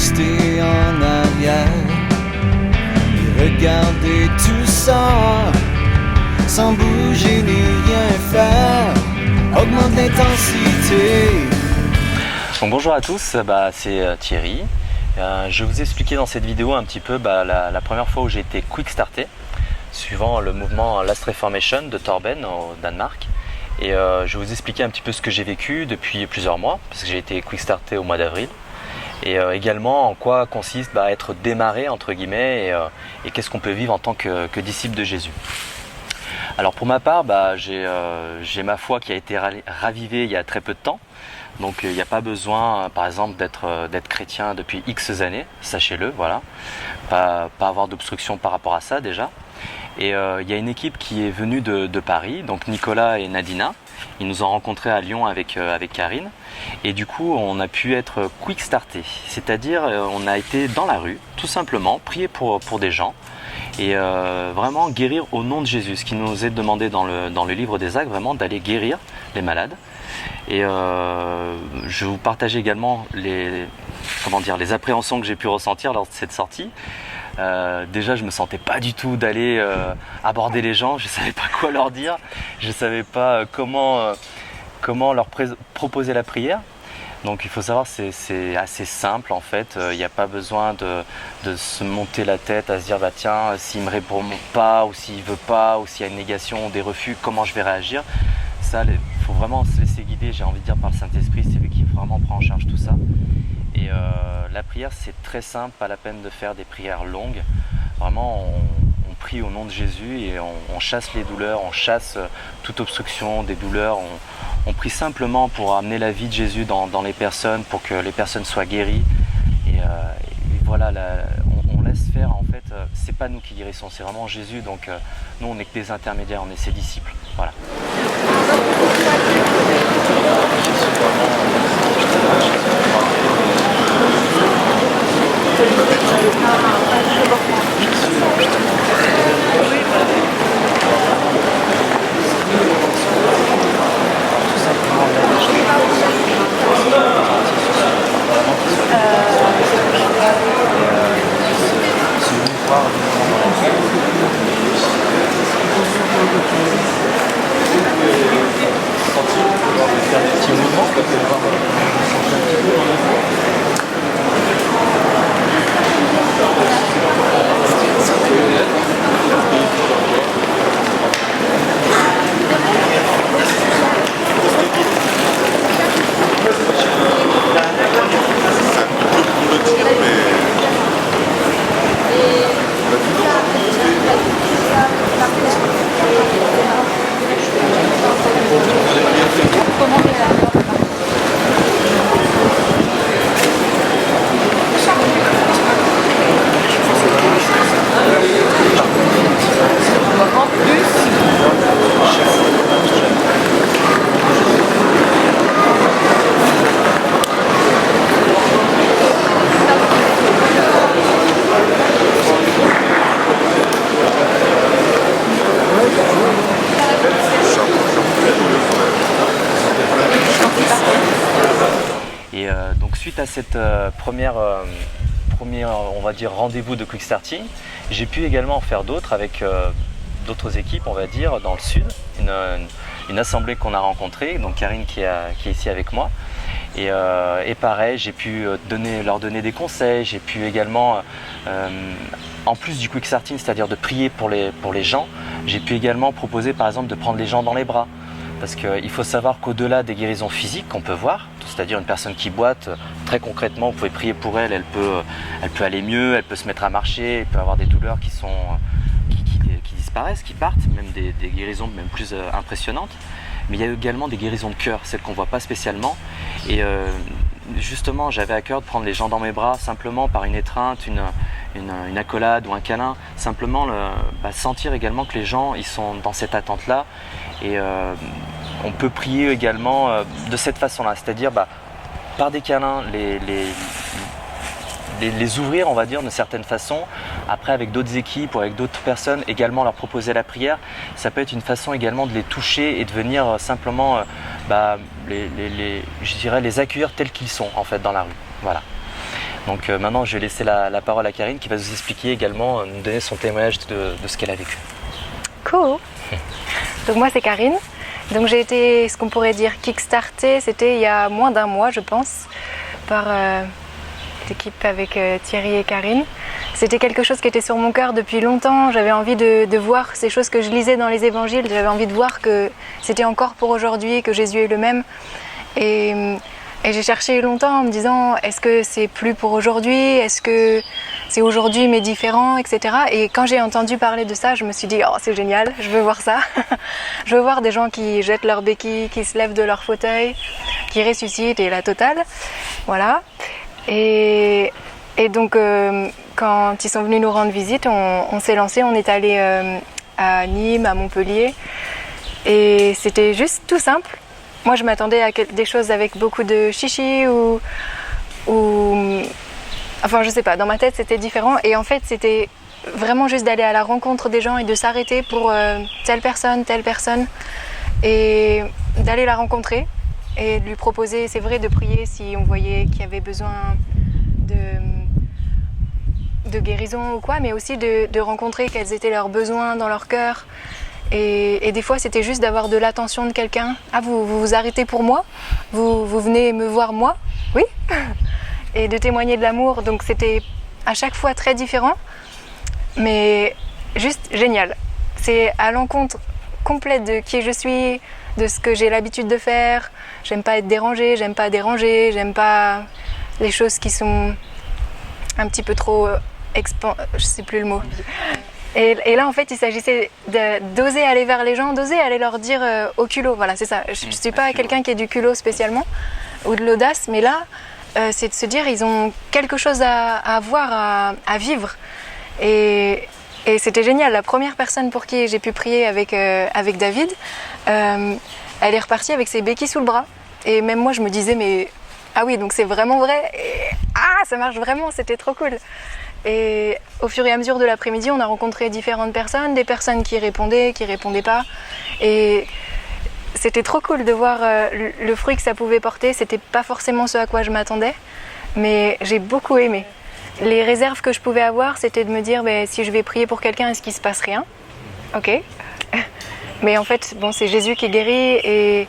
rester en arrière et regarder tout ça sans bouger ni rien faire, augmente l'intensité. Donc bonjour à tous, c'est Thierry. Je vais vous expliquer dans cette vidéo un petit peu la première fois où j'ai été quick starté suivant le mouvement Last Reformation de Torben au Danemark. Et je vais vous expliquer un petit peu ce que j'ai vécu depuis plusieurs mois, parce que j'ai été quick starté au mois d'avril. Et également en quoi consiste être démarré entre guillemets et qu'est-ce qu'on peut vivre en tant que disciple de Jésus. Alors pour ma part, j'ai ma foi qui a été ravivée il y a très peu de temps. Donc il n'y a pas besoin par exemple d'être chrétien depuis X années, sachez-le, voilà. Pas avoir d'obstruction par rapport à ça déjà. Et il y a une équipe qui est venue de Paris, donc Nicolas et Nadina. Ils nous ont rencontrés à Lyon avec Karine. Et du coup, on a pu être quick starté. C'est-à-dire, on a été dans la rue, tout simplement, prier pour des gens. Et vraiment guérir au nom de Jésus. Ce qui nous est demandé dans le livre des Actes, vraiment d'aller guérir les malades. Et je vais vous partager également les appréhensions que j'ai pu ressentir lors de cette sortie. Déjà je me sentais pas du tout d'aller aborder les gens, je savais pas quoi leur dire, je savais pas comment leur proposer la prière. Donc il faut savoir c'est assez simple en fait, il n'y a pas besoin de se monter la tête à se dire tiens s'il me répond pas ou s'il veut pas ou s'il y a une négation ou des refus, comment je vais réagir. Ça, il faut vraiment se laisser guider, j'ai envie de dire, par le Saint-Esprit, c'est lui qui vraiment prend en charge tout ça. Et la prière, c'est très simple, pas la peine de faire des prières longues. Vraiment, on prie au nom de Jésus et on chasse les douleurs, on chasse toute obstruction des douleurs. On prie simplement pour amener la vie de Jésus dans les personnes, pour que les personnes soient guéries. Et voilà, on laisse faire, en fait, c'est pas nous qui guérissons, c'est vraiment Jésus. Donc nous, on n'est que des intermédiaires, on est ses disciples. Voilà. Donc suite à cette premier on va dire rendez-vous de quick starting, j'ai pu également en faire d'autres avec d'autres équipes, on va dire, dans le sud, une assemblée qu'on a rencontrée, donc Karine qui est ici avec moi. Et pareil, j'ai pu leur donner des conseils, j'ai pu également, en plus du quick starting, c'est-à-dire de prier pour les gens, j'ai pu également proposer par exemple de prendre les gens dans les bras. Parce qu'il faut savoir qu'au-delà des guérisons physiques qu'on peut voir, c'est-à-dire une personne qui boite, très concrètement, vous pouvez prier pour elle, elle peut aller mieux, elle peut se mettre à marcher, elle peut avoir des douleurs qui disparaissent, qui partent, même des guérisons même plus impressionnantes. Mais il y a également des guérisons de cœur, celles qu'on ne voit pas spécialement. Et justement, j'avais à cœur de prendre les gens dans mes bras, simplement par une étreinte, une accolade ou un câlin, simplement sentir également que les gens ils sont dans cette attente-là. Et on peut prier également de cette façon-là, c'est-à-dire par des câlins, les ouvrir, on va dire, d'une certaine façon. Après, avec d'autres équipes ou avec d'autres personnes, également leur proposer la prière. Ça peut être une façon également de les toucher et de venir simplement, je dirais, les accueillir tels qu'ils sont, en fait, dans la rue. Voilà. Donc maintenant je vais laisser la parole à Karine qui va nous expliquer également, nous donner son témoignage de ce qu'elle a vécu. Cool. Donc moi c'est Karine. Donc j'ai été ce qu'on pourrait dire kickstartée, c'était il y a moins d'un mois je pense, par l'équipe avec Thierry et Karine. C'était quelque chose qui était sur mon cœur depuis longtemps. J'avais envie de voir ces choses que je lisais dans les évangiles. J'avais envie de voir que c'était encore pour aujourd'hui, que Jésus est le même. Et j'ai cherché longtemps en me disant, est-ce que c'est plus pour aujourd'hui? Est-ce que c'est aujourd'hui mais différent, etc. Et quand j'ai entendu parler de ça, je me suis dit, oh c'est génial, je veux voir ça. Je veux voir des gens qui jettent leurs béquilles, qui se lèvent de leur fauteuil, qui ressuscitent et la totale. Voilà. Et donc, quand ils sont venus nous rendre visite, on s'est lancé, on est allé à Nîmes, à Montpellier. Et c'était juste tout simple. Moi, je m'attendais à des choses avec beaucoup de chichi ou... Enfin, je sais pas, dans ma tête, c'était différent. Et en fait, c'était vraiment juste d'aller à la rencontre des gens et de s'arrêter pour telle personne. Et d'aller la rencontrer et de lui proposer, c'est vrai, de prier si on voyait qu'il y avait besoin de guérison ou quoi, mais aussi de rencontrer quels étaient leurs besoins dans leur cœur. Et des fois, c'était juste d'avoir de l'attention de quelqu'un. Ah, vous vous arrêtez pour moi? Vous venez me voir moi? Oui. Et de témoigner de l'amour. Donc c'était à chaque fois très différent, mais juste génial. C'est à l'encontre complète de qui je suis, de ce que j'ai l'habitude de faire. J'aime pas être dérangée, j'aime pas déranger, j'aime pas les choses qui sont un petit peu trop je sais plus le mot. Et là, en fait, il s'agissait d'oser aller vers les gens, d'oser aller leur dire au culot. Voilà, c'est ça. Je ne suis pas quelqu'un qui a du culot spécialement, ou de l'audace, mais là, c'est de se dire ils ont quelque chose à voir, à vivre. Et c'était génial. La première personne pour qui j'ai pu prier avec David, elle est repartie avec ses béquilles sous le bras. Et même moi, je me disais, mais ah oui, donc c'est vraiment vrai. Et, ça marche vraiment, c'était trop cool. Et au fur et à mesure de l'après-midi, on a rencontré différentes personnes, des personnes qui répondaient pas. Et c'était trop cool de voir le fruit que ça pouvait porter. C'était pas forcément ce à quoi je m'attendais, mais j'ai beaucoup aimé. Les réserves que je pouvais avoir, c'était de me dire, si je vais prier pour quelqu'un, est-ce qu'il se passe rien? Ok. Mais en fait, bon, c'est Jésus qui guérit et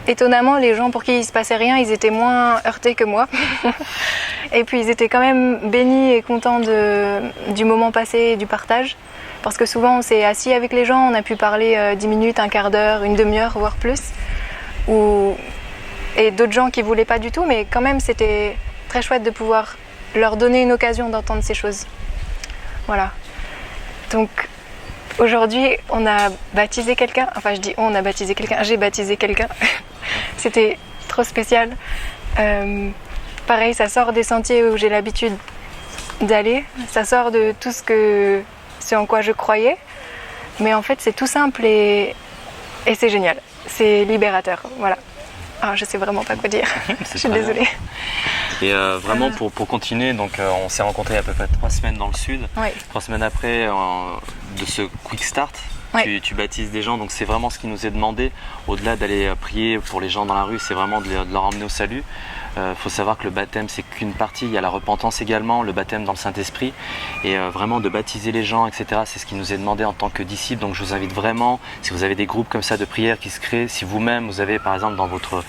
étonnamment, les gens pour qui il se passait rien, ils étaient moins heurtés que moi. Et puis ils étaient quand même bénis et contents du moment passé et du partage. Parce que souvent on s'est assis avec les gens, on a pu parler 10 minutes, un quart d'heure, une demi-heure, voire plus. Et d'autres gens qui ne voulaient pas du tout, mais quand même c'était très chouette de pouvoir leur donner une occasion d'entendre ces choses. Voilà. Donc aujourd'hui on a baptisé quelqu'un, enfin je dis on a baptisé quelqu'un, j'ai baptisé quelqu'un. C'était trop spécial. Pareil, ça sort des sentiers où j'ai l'habitude d'aller, ça sort de tout ce en quoi je croyais, mais en fait c'est tout simple et c'est génial, c'est libérateur, voilà. Je sais vraiment pas quoi dire, je suis désolée. Et vraiment pour continuer, donc on s'est rencontrés il y a à peu près 3 semaines dans le sud, oui. 3 semaines après de ce quick start. Oui. Tu baptises des gens, donc c'est vraiment ce qui nous est demandé, au-delà d'aller prier pour les gens dans la rue, c'est vraiment de leur emmener au salut. Faut savoir que le baptême c'est qu'une partie, il y a la repentance également, le baptême dans le Saint-Esprit, et vraiment de baptiser les gens, etc. C'est ce qui nous est demandé en tant que disciples. Donc je vous invite vraiment, si vous avez des groupes comme ça de prière qui se créent, si vous-même vous avez par exemple dans votre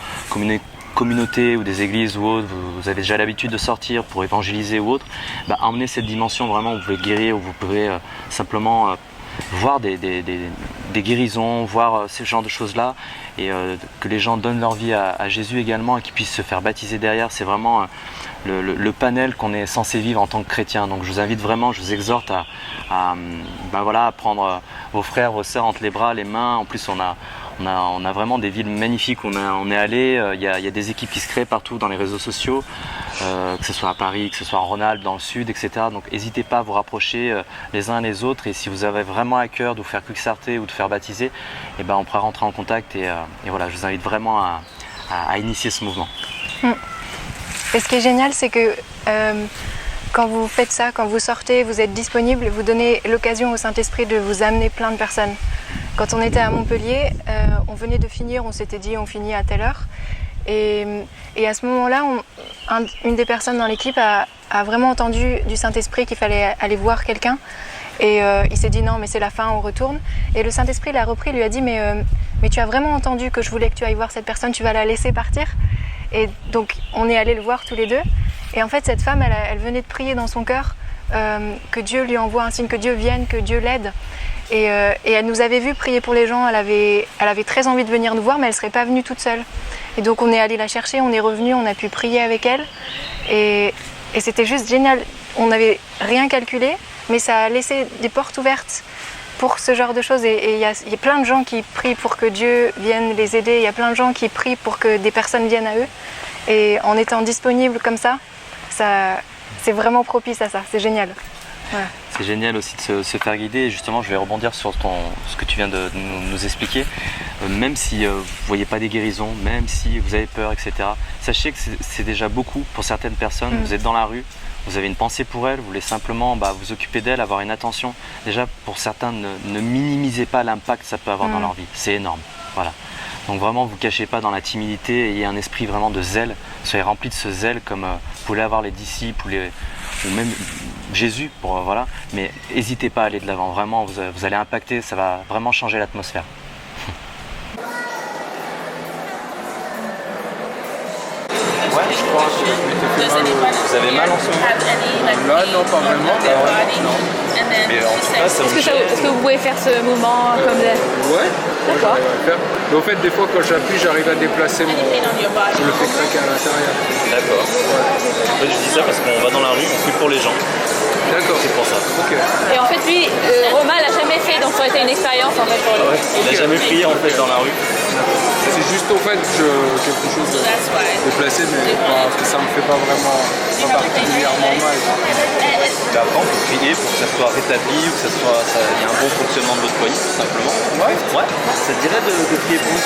communauté ou des églises ou autres, vous avez déjà l'habitude de sortir pour évangéliser ou autre, emmenez cette dimension vraiment, vous pouvez guérir, ou vous pouvez simplement voir des guérisons, voir ce genre de choses-là, et que les gens donnent leur vie à Jésus également et qu'ils puissent se faire baptiser derrière. C'est vraiment le panel qu'on est censé vivre en tant que chrétien. Donc je vous invite vraiment, je vous exhorte à prendre vos frères, vos sœurs entre les bras, les mains. En plus on a vraiment des villes magnifiques où on est allé. Il y a des équipes qui se créent partout dans les réseaux sociaux, que ce soit à Paris, que ce soit en Rhône-Alpes, dans le sud, etc. Donc n'hésitez pas à vous rapprocher les uns les autres, et si vous avez vraiment à cœur de vous faire quickstarter ou de faire baptiser, on pourra rentrer en contact, et voilà, je vous invite vraiment à initier ce mouvement. Et ce qui est génial, c'est que quand vous faites ça, quand vous sortez, vous êtes disponible, vous donnez l'occasion au Saint-Esprit de vous amener plein de personnes. Quand on était à Montpellier, on venait de finir, on s'était dit on finit à telle heure. Et à ce moment-là, une des personnes dans l'équipe a vraiment entendu du Saint-Esprit qu'il fallait aller voir quelqu'un. Et il s'est dit non, mais c'est la fin, on retourne. Et le Saint-Esprit l'a repris, lui a dit mais tu as vraiment entendu que je voulais que tu ailles voir cette personne, tu vas la laisser partir. Et donc on est allés le voir tous les deux. Et en fait cette femme, elle venait de prier dans son cœur que Dieu lui envoie un signe, que Dieu vienne, que Dieu l'aide. Et elle nous avait vu prier pour les gens, elle avait très envie de venir nous voir, mais elle ne serait pas venue toute seule. Et donc on est allé la chercher, on est revenu, on a pu prier avec elle. Et c'était juste génial. On n'avait rien calculé, mais ça a laissé des portes ouvertes pour ce genre de choses. Et il y a plein de gens qui prient pour que Dieu vienne les aider. Il y a plein de gens qui prient pour que des personnes viennent à eux. Et en étant disponible comme ça, c'est vraiment propice à ça. C'est génial. Voilà. C'est génial aussi de se faire guider. Et justement, je vais rebondir sur ce que tu viens de nous expliquer. Même si vous ne voyez pas des guérisons, même si vous avez peur, etc. Sachez que c'est déjà beaucoup pour certaines personnes. Vous êtes dans la rue, vous avez une pensée pour elles, vous voulez simplement vous occuper d'elles, avoir une attention. Déjà, pour certains, ne minimisez pas l'impact que ça peut avoir dans leur vie. C'est énorme. Voilà. Donc vraiment, ne vous cachez pas dans la timidité, ayez un esprit vraiment de zèle. Soyez remplis de ce zèle comme pouvaient avoir les disciples ou même Jésus, voilà. Mais n'hésitez pas à aller de l'avant. Vraiment, vous allez impacter, ça va vraiment changer l'atmosphère. Ouais, je crois que vous avez mal en ce moment. Là, non, pas vraiment. Non. Mais en tout cas, ça vous Est-ce que vous pouvez faire ce mouvement comme ça? Ouais. D'accord. Mais en fait, des fois, quand j'appuie, j'arrive à déplacer je le fais craquer à l'intérieur. D'accord. En fait, je dis ça parce qu'on va dans la rue, on prie pour les gens. D'accord. C'est pour ça. Ok. Et en fait, lui, Romain l'a jamais fait, donc ça aurait été une expérience en fait pour lui. Ouais. Il n'a jamais prié en fait dans la rue. C'est juste au fait quelque chose de déplacé, mais ça me fait pas vraiment, pas particulièrement mal. Après, on peut prier pour que ça soit rétabli ou que il y ait un bon fonctionnement de votre foyer, tout simplement. Ouais. Ça te dirait de prier pour nous?